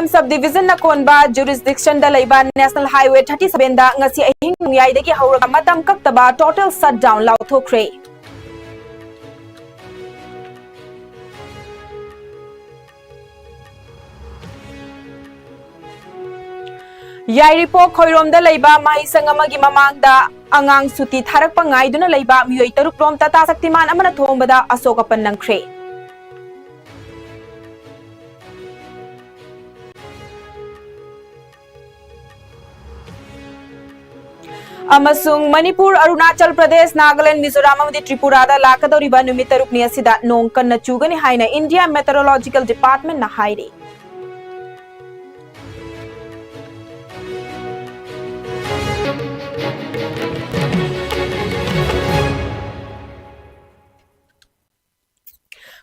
Tausem subdivision na konba jurisdiction da laiba National Highway 37 da ngasi ahing nungyay dagi hauraga matam kaktaba total shutdown lauthokre. Yairipok khoirom da laiba mahisang amagi mamangda angang suti tharak pangai duna laiba miyoi taruk rom tata saktiman amana thombada asokapan nangkre. Amasung Manipur, Arunachal Pradesh, Nagaland, Mizoram amadi Tripura da lakadoriba numit tarukni asida nong kanna chugani haina India Meteorological Department na hairi.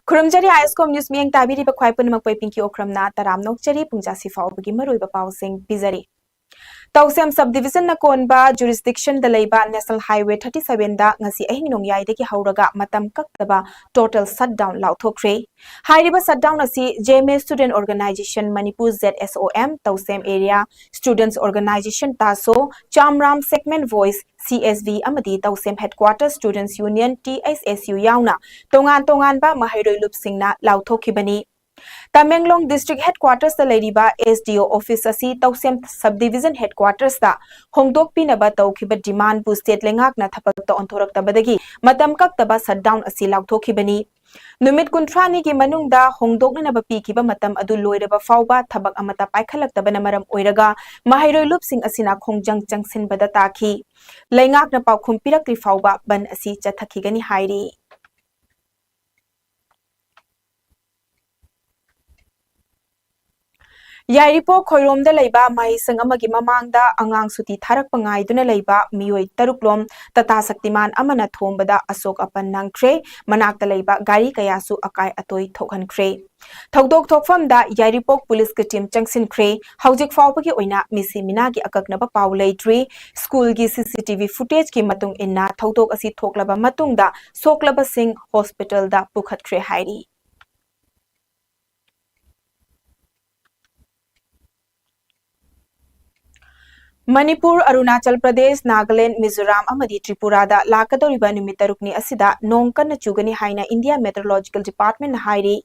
Kurumjari Iscom News miyang tabiri ba khwai punmak pai pinki okram na taram nokchari pungja sifau bagi maroi ba pausing pizari. Tausem subdivision na konba jurisdiction da laiba National Highway 37 da ngasi ahing nongyai dagi hauraga matam kaktaba total shutdown lauthokre. Hairiba shutdown asi JMA Student Organization Manipur ZSOM Tausem Area Students Organization TASO Chamram Segment Voice CSV amadi Tausem Headquarters Students Union TSSU yauna tongan ba mahairoi lup singna lauthokibani. Tamenglong District Headquarters da Ladiba SDO Office asi Tausem Subdivision Headquarters da Hongdok Pinaba Taukiba Demand bu State Lengak na Thapak ta Ontorak Tabadagi Matam Kaktaba shutdown asi Lauthokibani. Numit Kuntrani ki Manungda Hongdok na Nabapi Kiba Matam Adu Loiraba Fauba Tabak Amata Paikalak Tabanamaram Oiraga Mahairoi Lupsing Asina Khongjang Jangsin Badataki Lengak na Pau Kumpirak Fauba Ban asi Chathakigani Hairi. Yairipo khoirom da laiba mahisang amagi mamangda angang suti tharak pangai duna laiba miyoi taruklom tata saktiman amana thombada asok apan nangkre manak da laiba gari kayasu akai atoi thokhankre. Thokdok thokfam da Yairipok police ka team changsin kre haujik fawpagi oina misi minagi akaknaba paw leitri school gi CCTV footage ki matung inna thokdok asi thoklaba matung da soklaba sing hospital da pukhatkre hairi. Manipur, Arunachal Pradesh, Nagaland, Mizoram amadi Tripura da lakadoriba numit tarukni asida nong kanna chugani haina India Meteorological Department na hairi.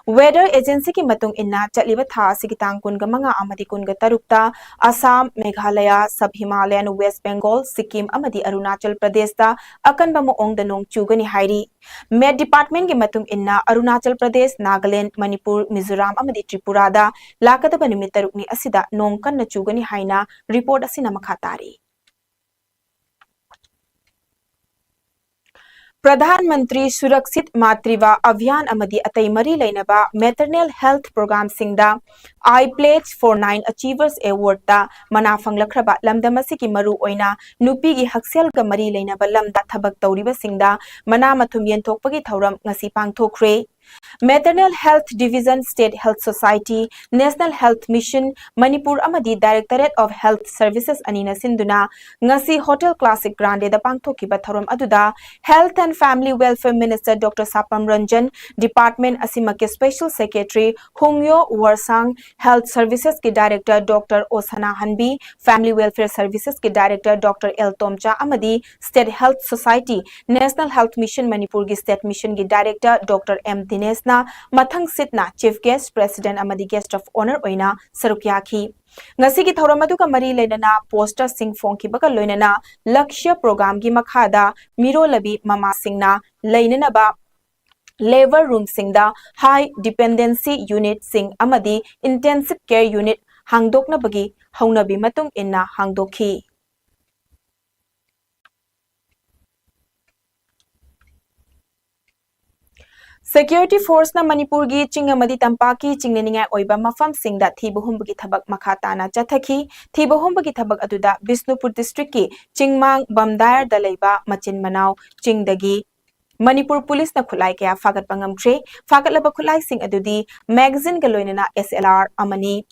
Weather Agency ki matung inna chatliba tha sigitang kunga manga amadi kunga tarukta Assam, Meghalaya, Sub-Himalayan, West Bengal, Sikkim amadi Arunachal Pradesh da akan ba moong da nong chugani hairi. Met Department ki matung inna Arunachal Pradesh, Nagaland, Manipur, Mizoram amadi Tripura da lakadaba numit tarukni asida nong kanna chugani haina report asina makhatari. Pradhan Mantri Surakshit Matriva Abhiyan amadi atai mari lainaba maternal health program singda I Pledge for 9 Achievers Award da manafang lakraba lamdam asiki maru oina nupi gi haksel ga mari lainaba lamda thabak tawriba singda mana mathum yenthokpagi thauram ngasi pangthokre. Maternal Health Division, State Health Society, National Health Mission, Manipur amadi Directorate of Health Services anina sinduna ngasi Hotel Classic Grande da pangthokiba tharom aduda Health and Family Welfare Minister Dr. Sapam Ranjan, Department asimake Special Secretary Humyo Warsang, Health Services ki Director Dr. Osana Hanbi, Family Welfare Services ki Director Dr. El Tomcha amadi State Health Society, National Health Mission Manipur ki State Mission ki Director Dr. M. Dinesna mathang sitna Chief Guest President amadi Guest of Honor oina sarukyaki. Ngasi ki thauram adu ka mari lenana poster sing phone ki baga loinana lakshya program gi makhada miro labi mama singna leinana ba labor room singda high dependency unit sing amadi intensive care unit hangdokna bagi haunabi matung inna hangdokhi. Security Force na Manipur gi chingamadi tampaki chingneningai oiba mafam singda thibuhumbagi thabak makhatana chathaki thibuhumbagi thabak aduda Bisnupur district ki chingmang bamdair da leiba machin manau chingdagi Manipur Police na khulai kaya fagat pangamkre fagatlaba khulai sing adudi magazine galoinana SLR amani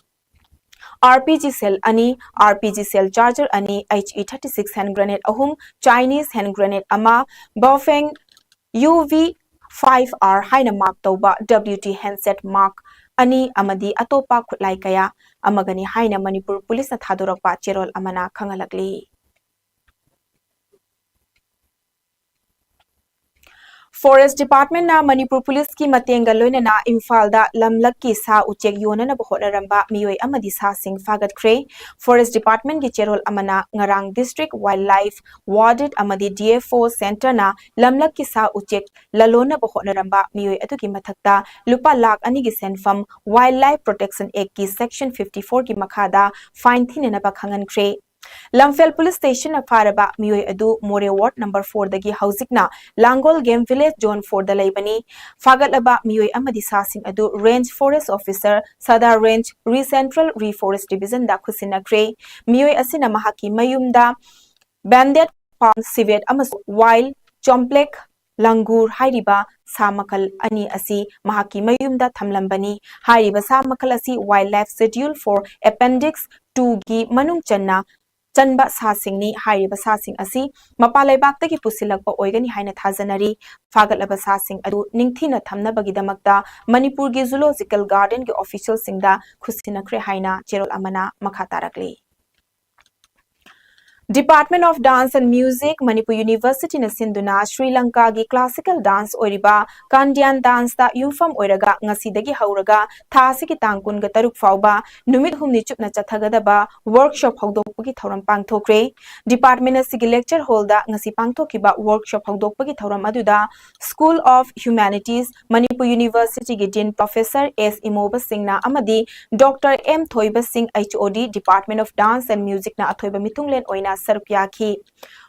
RPG cell ani RPG cell charger ani HE36 hand grenade ahum Chinese hand grenade ama Baofeng UV 5R haina mark tauba WT handset mark ani amadi atopa khutlai kaya amagani haina Manipur Police na thadorakpa cherol amana khangalakli. Forest Department na Manipur Police ki matenga loina na Imphal da lamlak ki sa uchek yona na bahona ramba miyoi amadi sa sing fagat kre. Forest Department ki cherol amana ngarang District Wildlife Warden amadi DFO Center na lamlak ki sa uchek lalona bahona ramba miyoi atu ki mathakta lupa lakh ani ki senfam Wildlife Protection Act ki Section 54 ki makhada fine thine na bakhangan kre. Lamphel Police Station na Faraba Miyoi Adu More Ward number 4 dagi Hauzikna Langol Game Village Zone 4 da Laibani Fagatlaba Miyoi Amadi Sasing Adu Range Forest Officer Sada Range Re-Central Reforest Division da Khusinakre Miyoi Asina Mahaki Mayumda Banded Palm Civet Amasu Wild Chomplek Langur Hairiba Samakal Ani Asi Mahaki Mayumda Thamlambani Hairiba Samakal Asi Wildlife Schedule for Appendix 2 gi Manung Channa Chanba Sasingni Hairiba Sasing Asi Mapalai Baktaki Pusilakpa Oigani Haina Thazanari Fagatlaba Sasing Adu Ningthina Thamnabagidamagta Manipur gi Zoological Garden gi official singda Khusinakre Haina Cherol Amana Makhatarakli. Department of Dance and Music, Manipur University na Sinduna, Sri Lanka gi classical dance oiriba, Kandian dance da yumfam oiraga, ngasidagi hauraga, thasiki tangkun ga taruk fauba, numit humni chupna chathagadaba, workshop haudokpagi thauram pangthokre. Department na sigi lecture hall da ngasi pangthokiba workshop haudokpagi thauram aduda, School of Humanities, Manipur University gi Dean Professor S. Imoba Singh na amadi, Dr. M. Thoiba Singh HOD, Department of Dance and Music na athoiba mitunglen oina Sarupyaki.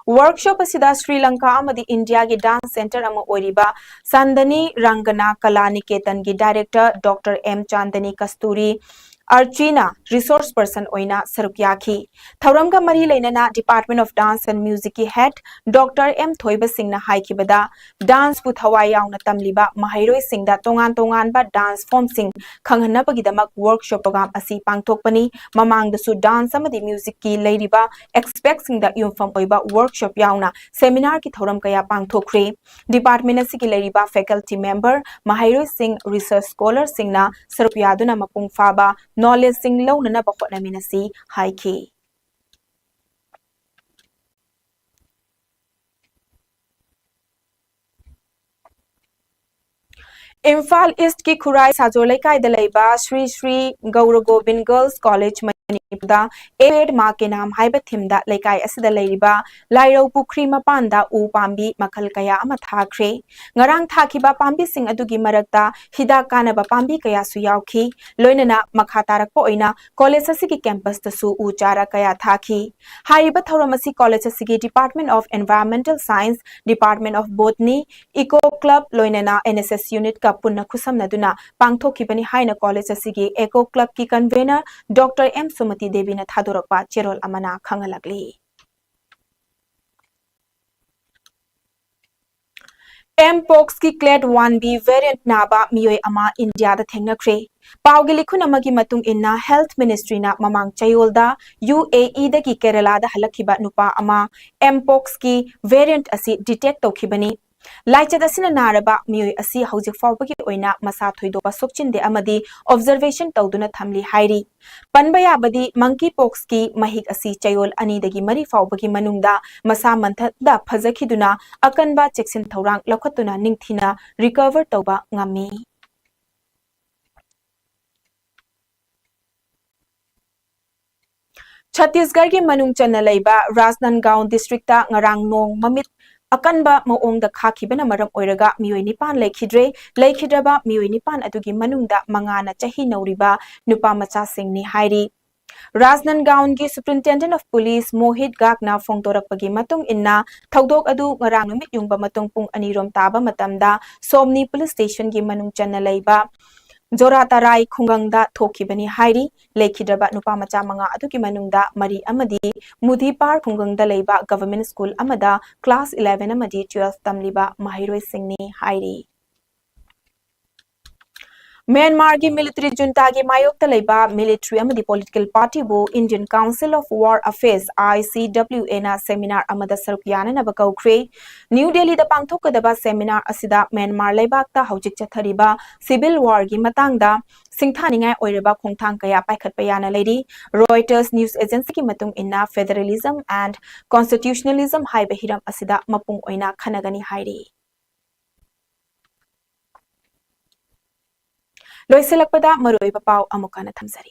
Workshop asida Sri Lanka amadi India gi dance center ama oiriba Sandani Rangana Kalaniketan gi director Dr. M Chandani Kasturi Archina resource person oina Sarupyaki. Thauramga mari leinana Department of Dance and Music ki head Dr. M Thoiba Singh na haikibada dance pu thawai yauna tamliba mahairoi singda tongan ba dance form sing khanghannabagidamak workshop program asi pangthokpani mamangdasu dance amadi music ki leiriba expect singda yumfam oiba workshop yauna seminar ki thauram kaya pangthokre. Department asi ki leiriba faculty member mahairoi sing research scholar singna Sarupyaduna mapung faba knowledge sing low na bakot minasi high key. Imphal East ki Khurai Sajolai kai dalaiba Sri Sri Gaura Gobind Girls College Manipurda Aid Ma ke naam haiba thimda laikai asida leiriba Lairau Pukri mapanda u pambi makhal kaya ama thakre ngarang thakiba pambi sing adugi marakta hida kanaba pambi kaya su yaukhi loinana makha tarakpa oina college asigi campus ta su u chara kaya thakhi haiba thoramasi college asigi Department of Environmental Science, Department of Botany, Eco Club loinana NSS unit ka punna khusamnaduna pangthokibani haina college asigi Eco Club ki convener Dr. M Sumati Devi na thadorakpa cherol amana khangalakli. Mpox ki clade 1B variant naba miyoi ama India da thengnakre. Paugili khunamagi matung inna Health Ministry na mamang chayolda UAE da ki Kerala da halakhiba nupa ama Mpox ki variant asi detect tawkhibani. Laichad asina naraba miyoi asi haujik fawbagi oina masa thoidoba sokchinde amadi observation tawduna thamli hairi. Panbaya badi monkeypox ki mahik asi chayol ani dagi mari fawbagi manungda masa manthada phajakhiduna akanba cheksin thorang lokhatuna ningthina recover tawba ngami. Chhattisgarh ki manung channa leiba Rajnandgaon district ta ngarang nong mamit akanba maong da khakibana maram oiraga miyoi nipan leikhidraba miyoi nipan adugi manungda mangana chahi nauriba nupa macha singni hairi. Rajnandgaon gi Superintendent of Police Mohit Gagna phongtorakpagi matung inna thaudok adu ngarang numit yungba matung pung anirom taba matamda Somni Police Station gi manung channa leiba Joratarai khungangda thokibani hairi lekhidraba nupa macha manga adugi manungda mari amadi Mudhipar khungangda leiba government school amada class 11 amadi 12 tamliba mahiroi singni hairi. Myanmar की military junta की मायोक्ता लेबा military अमदी political party बो Indian Council of War Affairs ICWA ना seminar अमदा सरुक याना नबा कौख्रे New Delhi दा पांगथोकदबा seminar असिदा Myanmar लेबाकता हौजिक चथरिबा civil war की मतंगदा सिंथानिंगाय ओइरबा खोंथांग कया पाइखतपा याना लेरी Reuters news agency की मतुंग इन्ना federalism and constitutionalism हाइबा हिरम असिदा मपुंग ओइना खनगनी हाइरी लोइसलकपदा मरुइबा पाव अमुकाना थमसरी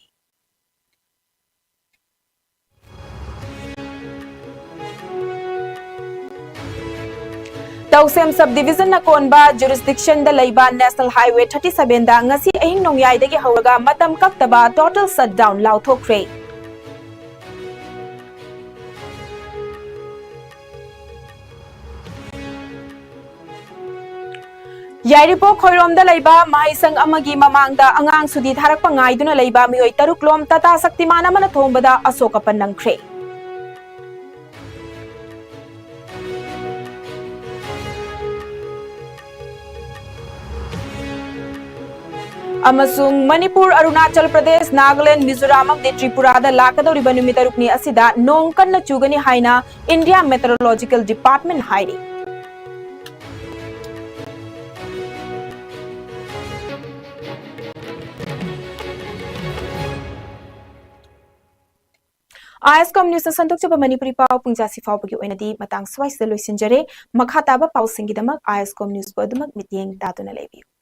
तौसेम सब डिवीजन न कोनबा जुरिस्डिक्शन द लैबा नेशनल हाईवे 37 दा ngasi अहिंग नोंयाइदगी हौरगा मतम कक्तबा टोटल शटडाउन लाउथोख्रे याइरिपो खोइरोमदा लैबा माइसंग अमगी ममांगदा अंगांग सुदी थारकपा ngaiduna लैबा मियोय तरुकलोम तता शक्तिमान अमना थोंबदा अशोकपन नंख्रे अमसुंग मणिपुर अरुणाचल प्रदेश नागालैंड मिजोराम अमदे त्रिपुरादा लाकदौरिबा नुमित तरुकनी असिदा नोंग कन्ना चुगनी हाइना इंडिया मेट्रोलॉजिकल डिपार्टमेंट हाइरी Iscom News संतोख चबा मणिपुरी पाव पुंजासी फावबगी ओइनदी मतंग स्वाइस लोइसिनजरे मखा ताबा पाव सिंगिदमक Iscom News बदमक मिटिंग तातुना लेबियु।